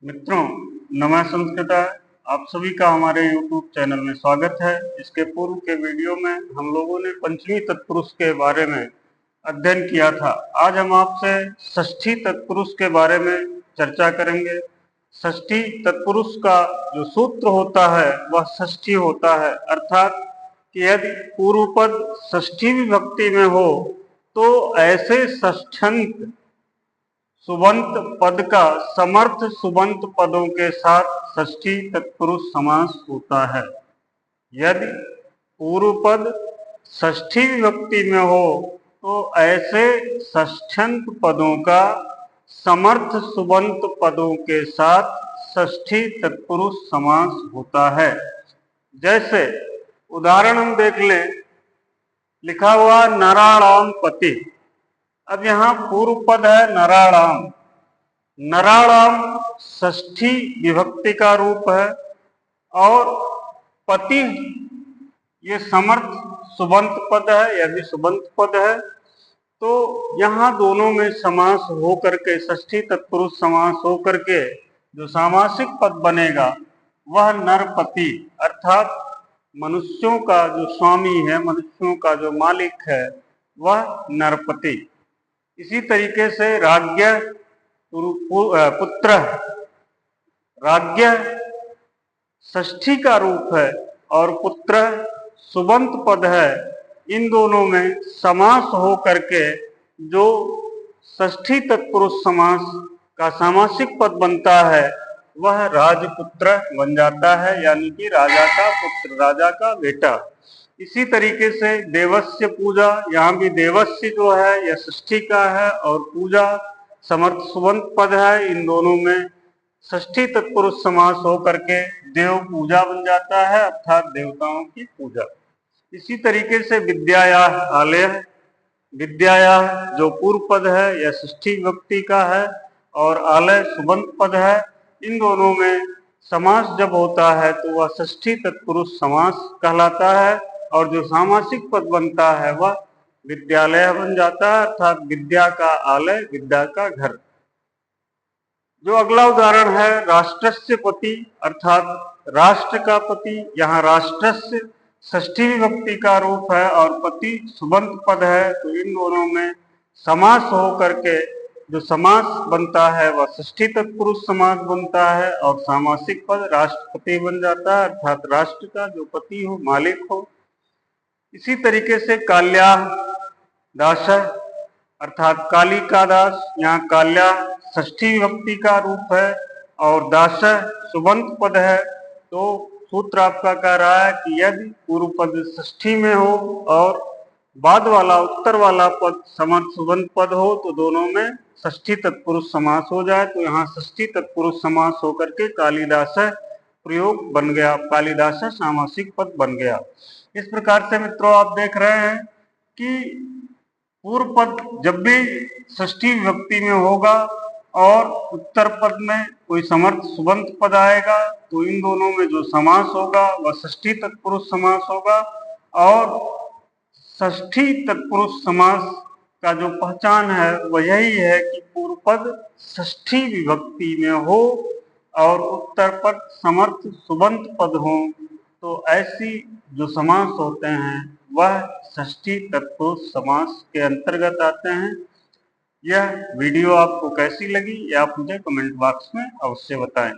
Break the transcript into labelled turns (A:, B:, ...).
A: मित्रों, नमः संस्कृता। आप सभी का हमारे YouTube चैनल में स्वागत है। इसके पूर्व के वीडियो में हम लोगों ने पंचमी तत्पुरुष के बारे में अध्ययन किया था। आज हम आपसे षष्ठी तत्पुरुष के बारे में चर्चा करेंगे। षष्ठी तत्पुरुष का जो सूत्र होता है वह षष्ठी होता है, अर्थात कि यदि पूर्व पद षष्ठी विभक्ति में हो तो ऐसे षष्ठ्यंत सुबंत पद का समर्थ सुबंत पदों के साथ षष्ठी तत्पुरुष समास होता है। यदि पूर्व पद षष्ठी विभक्ति में हो तो ऐसे षष्ठ्यंत पदों का समर्थ सुबंत पदों के साथ षष्ठी तत्पुरुष समास होता है। जैसे उदाहरण हम देख लें, लिखा हुआ नराणाम पति। अब यहाँ पूर्व पद है नराणाम। नराणाम षष्ठी विभक्ति का रूप है और पति ये समर्थ सुबंत पद है, यह भी सुबंत पद है। तो यहाँ दोनों में समास हो करके, षष्ठी तत्पुरुष समास हो करके जो सामासिक पद बनेगा वह नरपति, अर्थात मनुष्यों का जो स्वामी है, मनुष्यों का जो मालिक है वह नरपति। इसी तरीके से राज्ञ पुत्र, राज्ञ षष्ठी का रूप है और पुत्र सुबंत पद है। इन दोनों में समास हो करके जो षष्ठी तत्पुरुष समास का सामासिक पद बनता है वह राजपुत्र बन जाता है, यानी कि राजा का पुत्र, राजा का बेटा। इसी तरीके से देवस्य पूजा, यहाँ भी देवस्य जो है यह षष्ठी का है और पूजा समर्थ सुबंत पद है। इन दोनों में षष्ठी तत्पुरुष समास हो करके देव पूजा बन जाता है, अर्थात देवताओं की पूजा। इसी तरीके से विद्याया आलय, विद्याया जो पूर्व पद है यह षष्ठी विभक्ति का है और आलय सुबंत पद है। इन दोनों में समास जब होता है तो वह षष्ठी तत्पुरुष समास कहलाता है और जो सामासिक पद बनता है वह विद्यालय बन जाता है, अर्थात विद्या का आलय, विद्या का घर। जो अगला उदाहरण है राष्ट्रस्य पति, अर्थात राष्ट्र का पति। यहाँ राष्ट्रस्य षष्ठी विभक्ति का रूप है और पति सुबंत पद है। तो इन दोनों में समास हो करके जो समास बनता है वह षष्ठी तत्पुरुष समास बनता है और सामासिक पद राष्ट्रपति बन जाता है, अर्थात राष्ट्र का जो पति हो, मालिक हो। इसी तरीके से काल्या दास, अर्थात काली का दास। यहाँ काल्या षष्ठी विभक्ति का रूप है और दास सुबंत पद है। तो सूत्र आपका कह रहा है कि यदि पूर्व पद षष्ठी में हो और बाद वाला, उत्तर वाला पद समर्थ सुबंत पद हो तो दोनों में षष्ठी तत्पुरुष समास हो जाए। तो यहाँ षष्ठी तत्पुरुष समास होकर के कालिदास प्रयोग बन गया, कालिदास सामासिक पद बन गया। इस प्रकार से मित्रों आप देख रहे हैं कि पूर्व पद जब भी षष्ठी विभक्ति में होगा और उत्तर पद में कोई समर्थ सुबंत पद आएगा तो इन दोनों में जो समास होगा वह षष्ठी तत्पुरुष समास होगा। और षष्ठी तत्पुरुष समास का जो पहचान है वह यही है कि पूर्व पद षष्ठी विभक्ति में हो और उत्तर पद समर्थ सुबंत पद हो, तो ऐसी जो समास होते हैं वह षष्ठी तत्पुरुष समास के अंतर्गत आते हैं। यह वीडियो आपको कैसी लगी ये आप मुझे कमेंट बॉक्स में अवश्य बताएं।